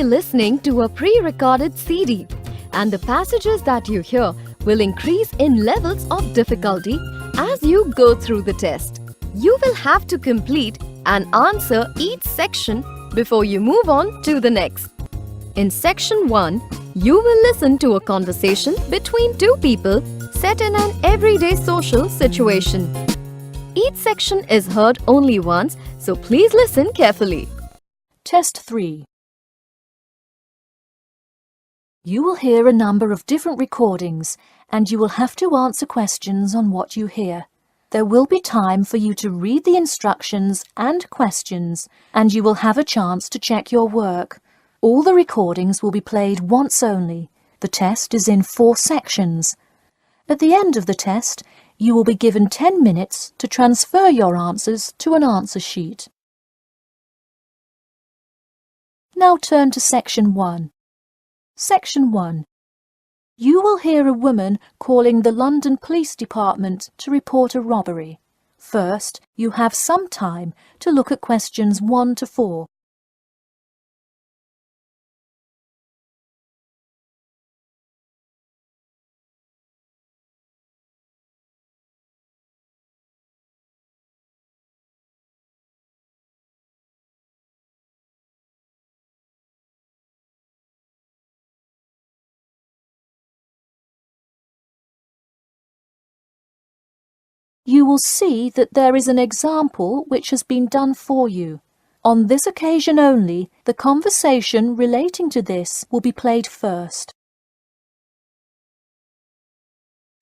be listening to a pre-recorded CD, and the passages that you hear will increase in levels of difficulty as you go through the test. You will have to complete and answer each section before you move on to the next. In Section 1, you will listen to a conversation between two people set in an everyday social situation. Each section is heard only once, so please listen carefully. Test 3. You will hear a number of different recordings, and you will have to answer questions on what you hear. There will be time for you to read the instructions and questions, and you will have a chance to check your work. All the recordings will be played once only. The test is in 4 sections. At the end of the test, you will be given 10 minutes to transfer your answers to an answer sheet. Now turn to Section 1. Section 1. You will hear a woman calling the London Police Department to report a robbery. First, you have some time to look at questions 1 to 4. You will see that there is an example which has been done for you. On this occasion only, the conversation relating to this will be played first.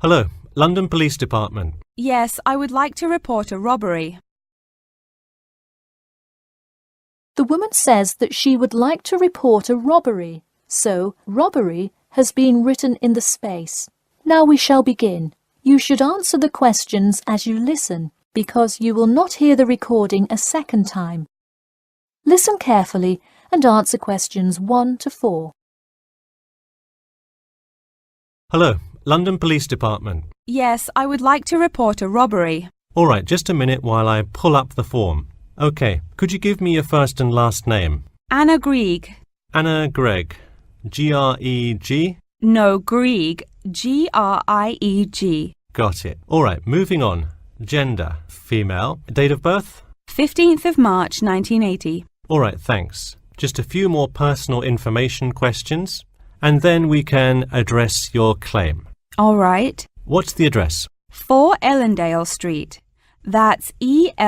Hello, London Police Department. Yes, I would like to report a robbery. The woman says that she would like to report a robbery, so robbery has been written in the space. Now we shall begin. You should answer the questions as you listen, because you will not hear the recording a second time. Listen carefully and answer questions 1 to 4. Hello, London Police Department. Yes, I would like to report a robbery. All right, just a minute while I pull up the form. OK, could you give me your first and last name? Anna Grieg. Anna Gregg. G-R-E-G? No, Grieg. G-R-I-E-G. Got it. All right, moving on. Gender, female. Date of birth? 15th of March, 1980. All right, thanks. Just a few more personal information questions, and then we can address your claim. All right. What's the address? 4 Ellendale Street. That's E-L-L-E-N-D-A-L-E.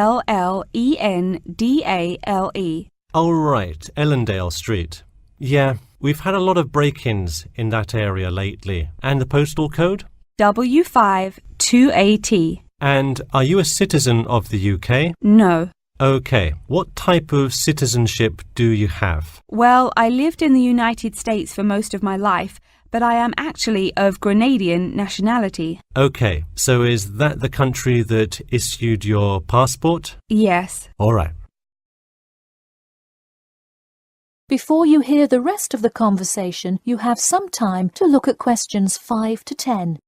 All right, Ellendale Street. Yeah, we've had a lot of break-ins in that area lately. And the postal code? W5 2AT. And are you a citizen of the UK? No. OK. What type of citizenship do you have? Well, I lived in the United States for most of my life, but I am actually of Grenadian nationality. OK. So is that the country that issued your passport? Yes. All right. Before you hear the rest of the conversation, you have some time to look at questions 5 to 10.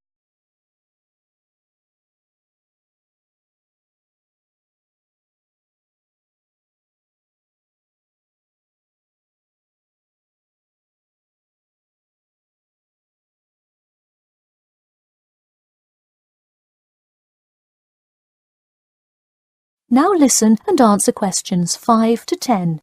Now listen and answer questions 5 to 10.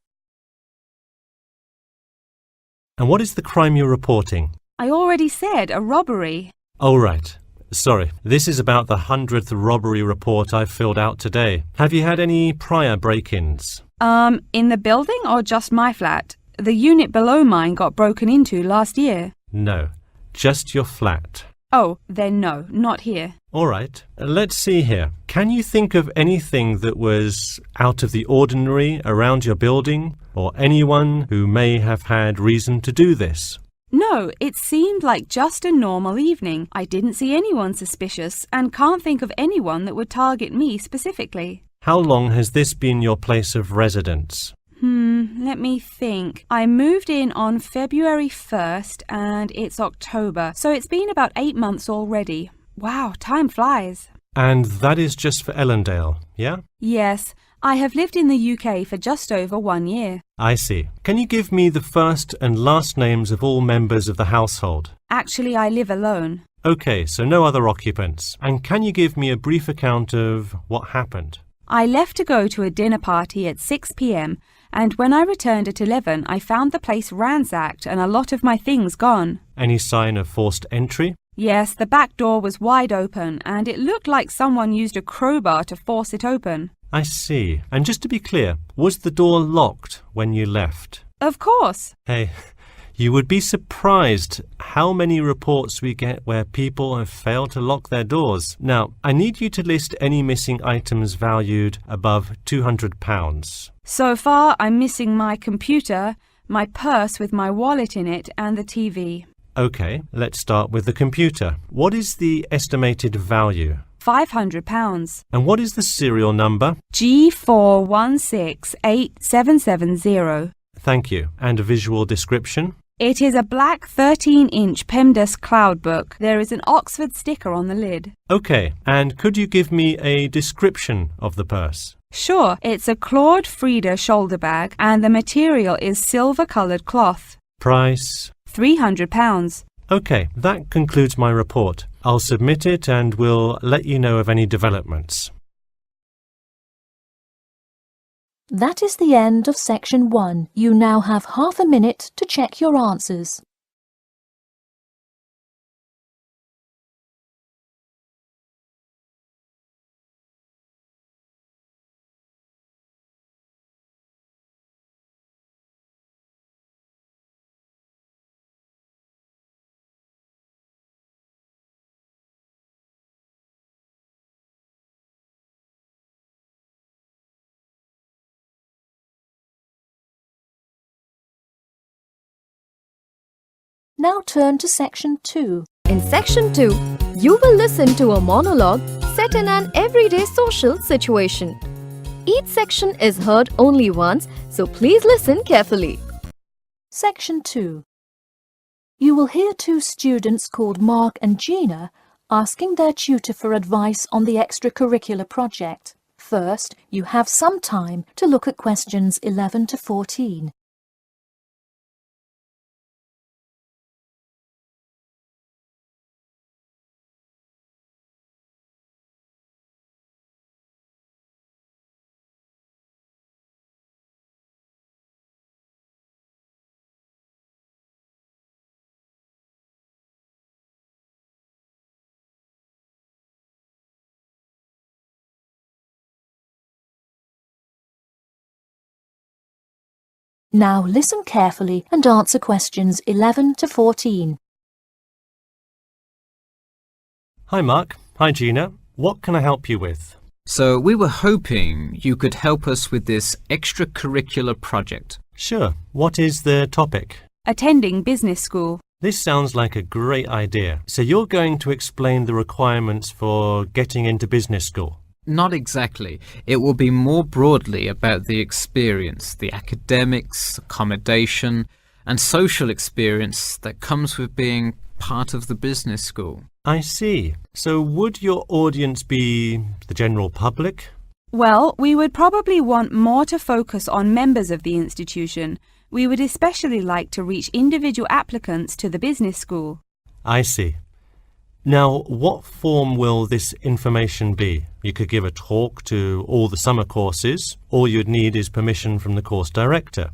And what is the crime you're reporting? I already said a robbery. Oh, right. Sorry. This is about the 100th robbery report I've filled out today. Have you had any prior break-ins? In the building or just my flat? The unit below mine got broken into last year. No, just your flat. Oh, then no, not here. All right. Let's see here. Can you think of anything that was out of the ordinary around your building, or anyone who may have had reason to do this? No, it seemed like just a normal evening. I didn't see anyone suspicious and can't think of anyone that would target me specifically. How long has this been your place of residence? Let me think. I moved in on February 1st and it's October, so it's been about 8 months already. Wow, time flies. And that is just for Ellendale, yeah? Yes, I have lived in the UK for just over 1 year. I see. Can you give me the first and last names of all members of the household? Actually, I live alone. Okay, so no other occupants. And can you give me a brief account of what happened? I left to go to a dinner party at 6 p.m. and when I returned at 11, I found the place ransacked and a lot of my things gone. Any sign of forced entry? Yes, the back door was wide open and it looked like someone used a crowbar to force it open. I see. And just to be clear, was the door locked when you left? Of course. Hey, you would be surprised how many reports we get where people have failed to lock their doors. Now, I need you to list any missing items valued above £200. So far, I'm missing my computer, my purse with my wallet in it, and the TV. Okay, let's start with the computer. What is the estimated value? £500. And what is the serial number? G41687770. Thank you. And a visual description? It is a black 13-inch PEMDAS cloud book. There is an Oxford sticker on the lid. Okay, and could you give me a description of the purse? Sure, it's a Claude Frieda shoulder bag and the material is silver-coloured cloth. Price? £300. Okay, that concludes my report. I'll submit it and we'll let you know of any developments. That is the end of section 1. You now have half a minute to check your answers. Now turn to section 2. In section 2, you will listen to a monologue set in an everyday social situation. Each section is heard only once, so please listen carefully. Section 2. You will hear two students called Mark and Gina asking their tutor for advice on the extracurricular project. First, you have some time to look at questions 11 to 14. Now listen carefully and answer questions 11 to 14. Hi Mark. Hi Gina. What can I help you with? So we were hoping you could help us with this extracurricular project. Sure. What is the topic? Attending business school. This sounds like a great idea. So you're going to explain the requirements for getting into business school? Not exactly. It will be more broadly about the experience, the academics, accommodation, and social experience that comes with being part of the business school. I see. So would your audience be the general public? Well, we would probably want more to focus on members of the institution. We would especially like to reach individual applicants to the business school. I see. Now, what form will this information be? You could give a talk to all the summer courses. All you'd need is permission from the course director.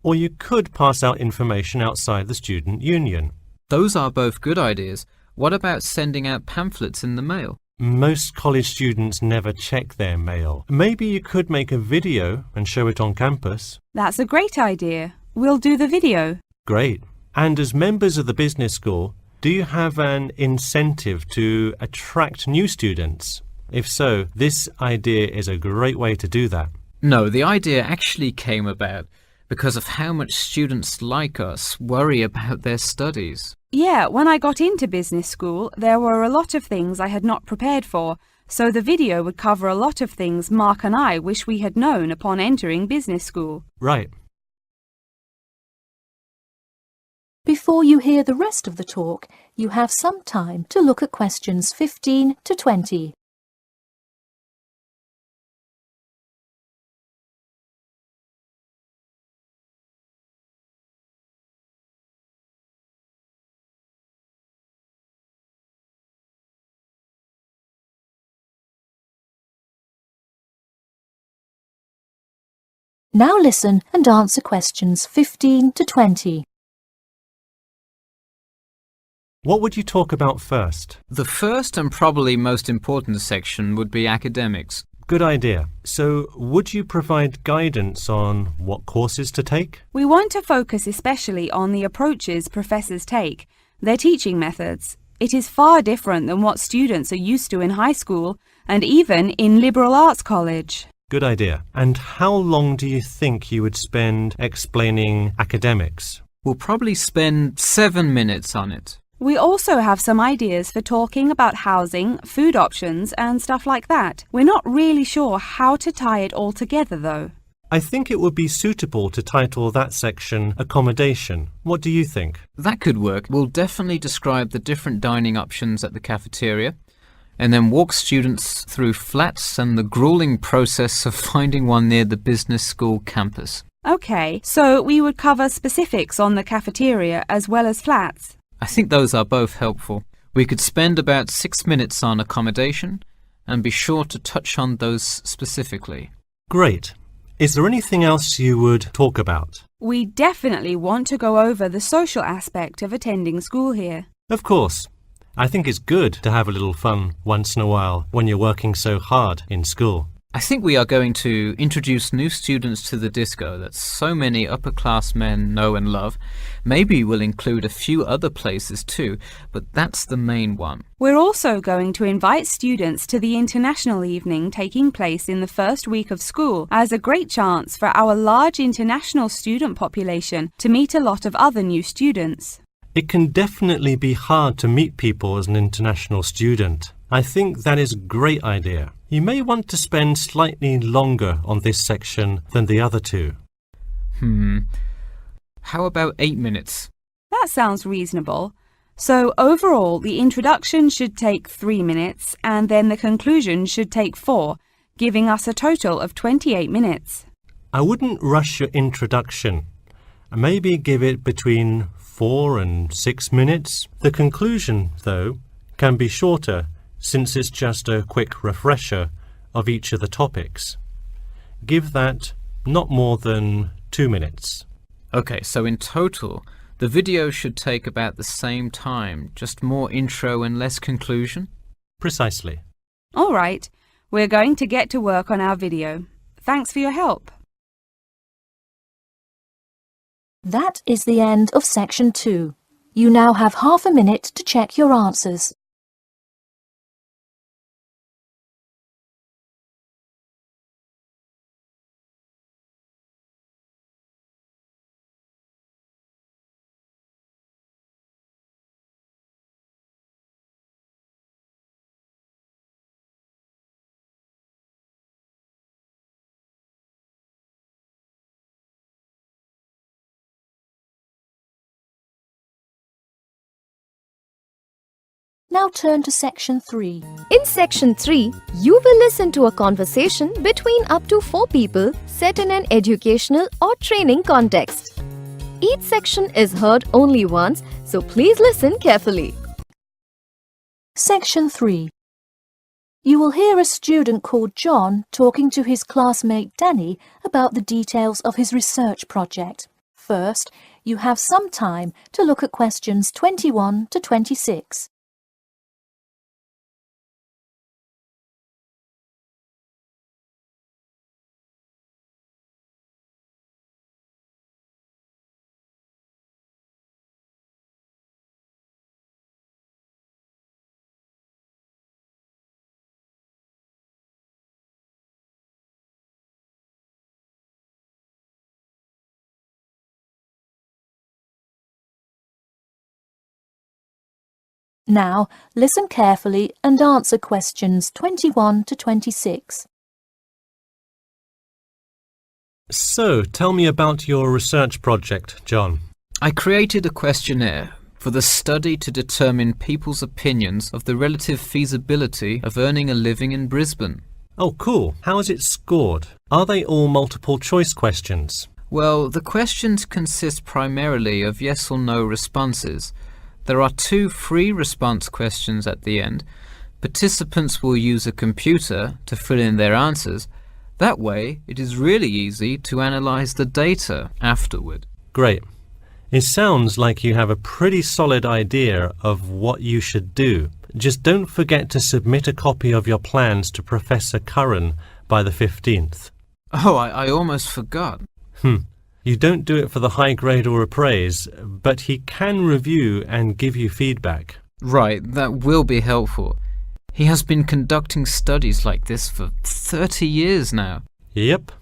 Or you could pass out information outside the student union. Those are both good ideas. What about sending out pamphlets in the mail? Most college students never check their mail. Maybe you could make a video and show it on campus. That's a great idea. We'll do the video. Great. And as members of the business school, do you have an incentive to attract new students? If so, this idea is a great way to do that. No, the idea actually came about because of how much students like us worry about their studies. Yeah, when I got into business school, there were a lot of things I had not prepared for, so the video would cover a lot of things Mark and I wish we had known upon entering business school. Right. Before you hear the rest of the talk, you have some time to look at questions 15 to 20. Now listen and answer questions 15 to 20. What would you talk about first? The first and probably most important section would be academics. Good idea. So, would you provide guidance on what courses to take? We want to focus especially on the approaches professors take, their teaching methods. It is far different than what students are used to in high school and even in liberal arts college. Good idea. And how long do you think you would spend explaining academics? We'll probably spend 7 minutes on it. We also have some ideas for talking about housing, food options and stuff like that. We're not really sure how to tie it all together though. I think it would be suitable to title that section Accommodation. What do you think? That could work. We'll definitely describe the different dining options at the cafeteria and then walk students through flats and the grueling process of finding one near the business school campus. Okay, so we would cover specifics on the cafeteria as well as flats. I think those are both helpful. We could spend about 6 minutes on accommodation and be sure to touch on those specifically. Great. Is there anything else you would talk about? We definitely want to go over the social aspect of attending school here. Of course. I think it's good to have a little fun once in a while when you're working so hard in school. I think we are going to introduce new students to the disco that so many upper-class men know and love. Maybe we'll include a few other places too, but that's the main one. We're also going to invite students to the international evening taking place in the first week of school as a great chance for our large international student population to meet a lot of other new students. It can definitely be hard to meet people as an international student. I think that is a great idea. You may want to spend slightly longer on this section than the other two. How about 8 minutes? That sounds reasonable. So overall, the introduction should take 3 minutes and then the conclusion should take 4, giving us a total of 28 minutes. I wouldn't rush your introduction. Maybe give it between 4 and 6 minutes. The conclusion, though, can be shorter since it's just a quick refresher of each of the topics. Give that not more than 2 minutes. Okay, so in total, the video should take about the same time, just more intro and less conclusion? Precisely. All right, we're going to get to work on our video. Thanks for your help. That is the end of section 2. You now have half a minute to check your answers. Now turn to section 3. In section 3, you will listen to a conversation between up to 4 people set in an educational or training context. Each section is heard only once, so please listen carefully. Section 3. You will hear a student called John talking to his classmate Danny about the details of his research project. First, you have some time to look at questions 21 to 26. Now, listen carefully and answer questions 21 to 26. So, tell me about your research project, John. I created a questionnaire for the study to determine people's opinions of the relative feasibility of earning a living in Brisbane. Oh, cool. How is it scored? Are they all multiple choice questions? Well, the questions consist primarily of yes or no responses. There are 2 free response questions at the end. Participants will use a computer to fill in their answers. That way, it is really easy to analyze the data afterward. Great. It sounds like you have a pretty solid idea of what you should do. Just don't forget to submit a copy of your plans to Professor Curran by the 15th. Oh, I almost forgot. You don't do it for the high grade or a praise, but he can review and give you feedback. Right, that will be helpful. He has been conducting studies like this for 30 years now. Yep.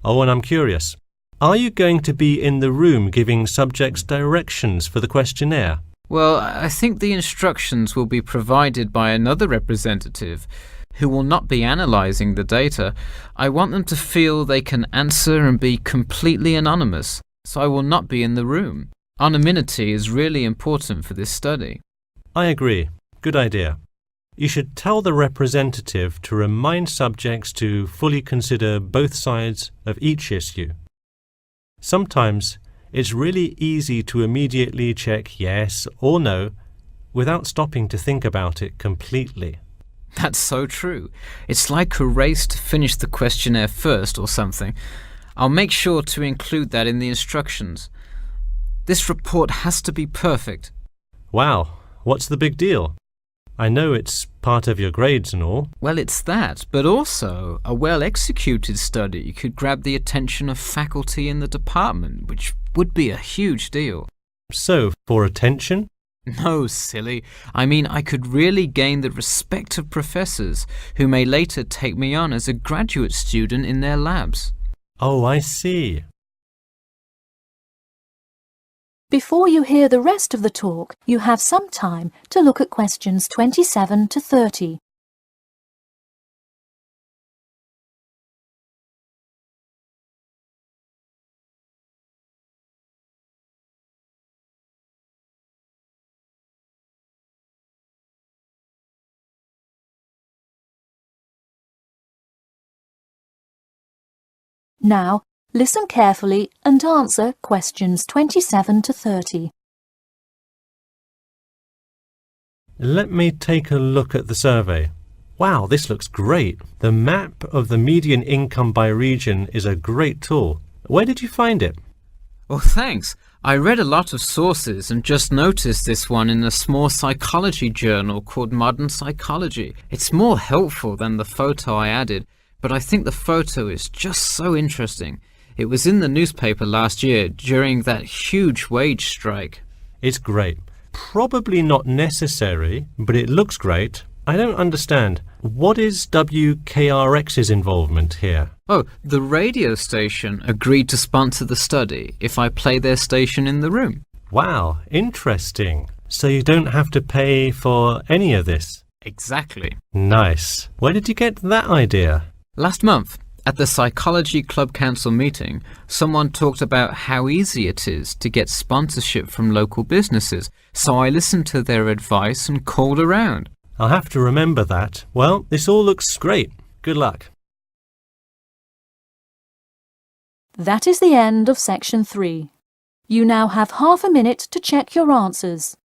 Oh, and I'm curious. Are you going to be in the room giving subjects directions for the questionnaire? Well, I think the instructions will be provided by another representative who will not be analysing the data. I want them to feel they can answer and be completely anonymous, so I will not be in the room. Anonymity is really important for this study. I agree. Good idea. You should tell the representative to remind subjects to fully consider both sides of each issue. Sometimes it's really easy to immediately check yes or no without stopping to think about it completely. That's so true. It's like a race to finish the questionnaire first or something. I'll make sure to include that in the instructions. This report has to be perfect. Wow, what's the big deal? I know it's part of your grades and all. Well, it's that, but also a well-executed study could grab the attention of faculty in the department, which would be a huge deal. So, for attention? No, silly. I mean, I could really gain the respect of professors who may later take me on as a graduate student in their labs. Oh, I see. Before you hear the rest of the talk, you have some time to look at questions 27 to 30. Now, listen carefully and answer questions 27 to 30. Let me take a look at the survey. Wow, this looks great. The map of the median income by region is a great tool. Where did you find it? Oh, thanks. I read a lot of sources and just noticed this one in a small psychology journal called Modern Psychology. It's more helpful than the photo I added, but I think the photo is just so interesting. It was in the newspaper last year during that huge wage strike. It's great. Probably not necessary, but it looks great. I don't understand. What is WKRX's involvement here? Oh, the radio station agreed to sponsor the study if I play their station in the room. Wow, interesting. So you don't have to pay for any of this? Exactly. Nice. Where did you get that idea? Last month, at the Psychology Club Council meeting, someone talked about how easy it is to get sponsorship from local businesses, so I listened to their advice and called around. I'll have to remember that. Well, this all looks great. Good luck. That is the end of section 3. You now have half a minute to check your answers.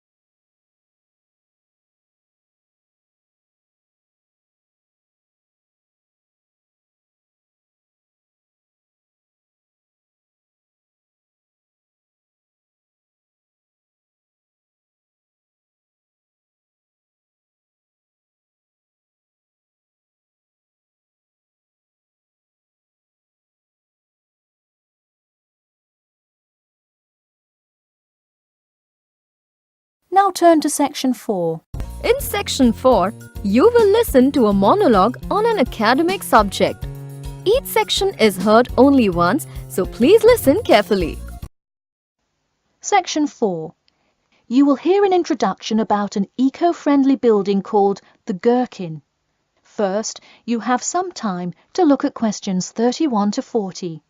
Now turn to section 4. In section 4, you will listen to a monologue on an academic subject. Each section is heard only once, so please listen carefully. Section 4. You will hear an introduction about an eco-friendly building called the Gherkin. First, you have some time to look at questions 31 to 40.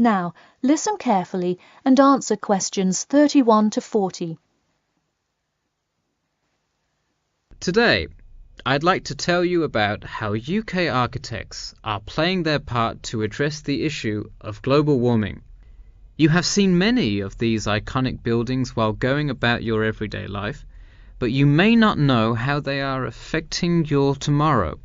Now, listen carefully and answer questions 31 to 40. Today, I'd like to tell you about how UK architects are playing their part to address the issue of global warming. You have seen many of these iconic buildings while going about your everyday life, but you may not know how they are affecting your tomorrow.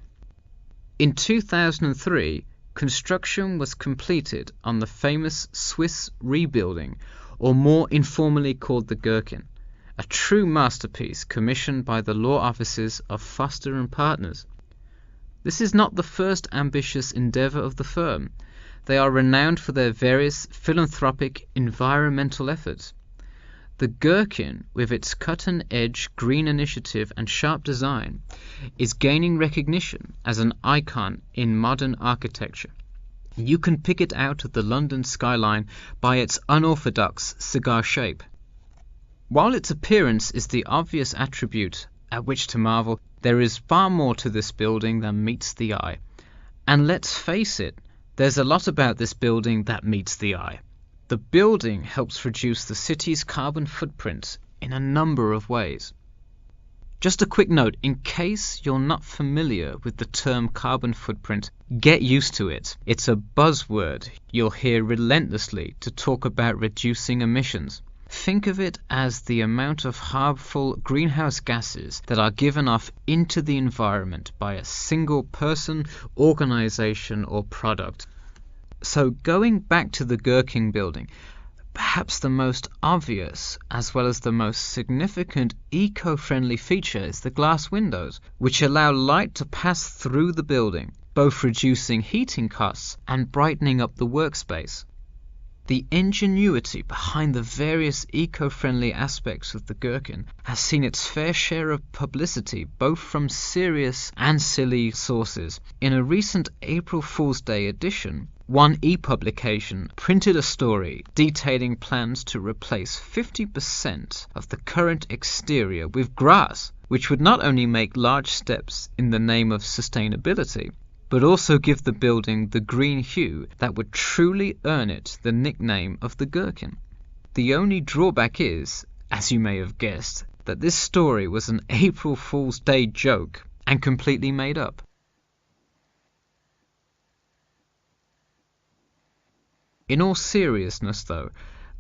In 2003, construction was completed on the famous Swiss rebuilding, or more informally called the Gherkin, a true masterpiece commissioned by the law offices of Foster & Partners. This is not the first ambitious endeavour of the firm. They are renowned for their various philanthropic environmental efforts. The Gherkin, with its cut-and-edge green initiative and sharp design, is gaining recognition as an icon in modern architecture. You can pick it out of the London skyline by its unorthodox cigar shape. While its appearance is the obvious attribute at which to marvel, there is far more to this building than meets the eye. And let's face it, there's a lot about this building that meets the eye. The building helps reduce the city's carbon footprint in a number of ways. Just a quick note, in case you're not familiar with the term carbon footprint, get used to it. It's a buzzword you'll hear relentlessly to talk about reducing emissions. Think of it as the amount of harmful greenhouse gases that are given off into the environment by a single person, organization, or product. So going back to the Gherkin building, perhaps the most obvious as well as the most significant eco-friendly feature is the glass windows, which allow light to pass through the building, both reducing heating costs and brightening up the workspace. The ingenuity behind the various eco-friendly aspects of the Gherkin has seen its fair share of publicity both from serious and silly sources. In a recent April Fool's Day edition, one e-publication printed a story detailing plans to replace 50% of the current exterior with grass, which would not only make large steps in the name of sustainability, but also give the building the green hue that would truly earn it the nickname of the Gherkin. The only drawback is, as you may have guessed, that this story was an April Fool's Day joke and completely made up. In all seriousness though,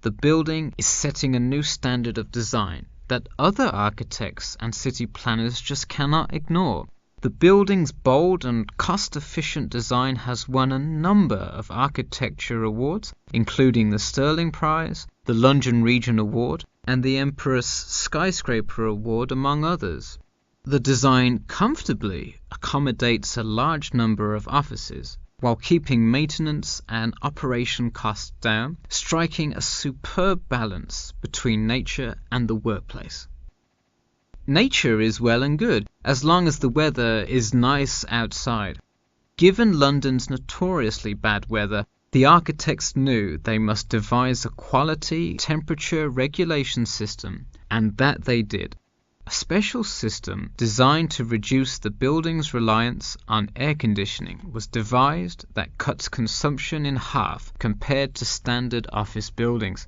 the building is setting a new standard of design that other architects and city planners just cannot ignore. The building's bold and cost-efficient design has won a number of architecture awards, including the Sterling Prize, the London Region Award, and the Empress Skyscraper Award, among others. The design comfortably accommodates a large number of offices, while keeping maintenance and operation costs down, striking a superb balance between nature and the workplace. Nature is well and good, as long as the weather is nice outside. Given London's notoriously bad weather, the architects knew they must devise a quality temperature regulation system, and that they did. A special system designed to reduce the building's reliance on air conditioning was devised that cuts consumption in half compared to standard office buildings.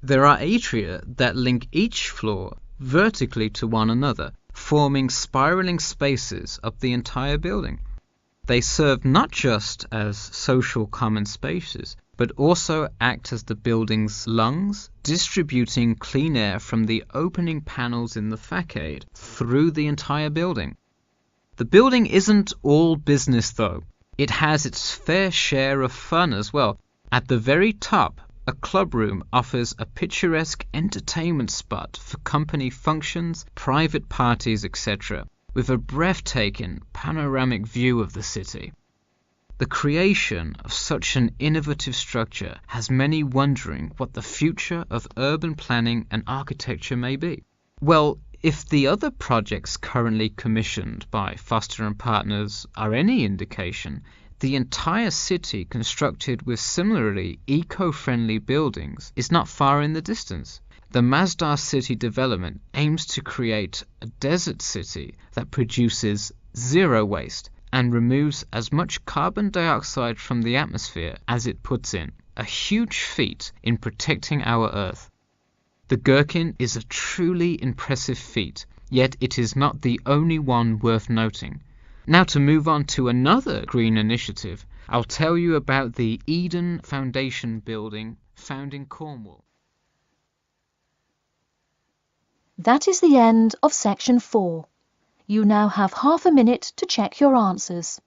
There are atria that link each floor vertically to one another, forming spiraling spaces up the entire building. They serve not just as social common spaces, but also act as the building's lungs, distributing clean air from the opening panels in the facade through the entire building. The building isn't all business though. It has its fair share of fun as well. At the very top, a club room offers a picturesque entertainment spot for company functions, private parties, etc., with a breathtaking panoramic view of the city. The creation of such an innovative structure has many wondering what the future of urban planning and architecture may be. Well, if the other projects currently commissioned by Foster & Partners are any indication, the entire city constructed with similarly eco-friendly buildings is not far in the distance. The Masdar City development aims to create a desert city that produces zero waste and removes as much carbon dioxide from the atmosphere as it puts in. a huge feat in protecting our Earth. The gherkin is a truly impressive feat, yet it is not the only one worth noting. Now, to move on to another green initiative, I'll tell you about the Eden Foundation building found in Cornwall. That is the end of section 4. You now have half a minute to check your answers.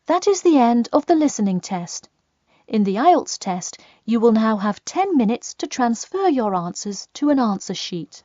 That is the end of the listening test. In the IELTS test, you will now have 10 minutes to transfer your answers to an answer sheet.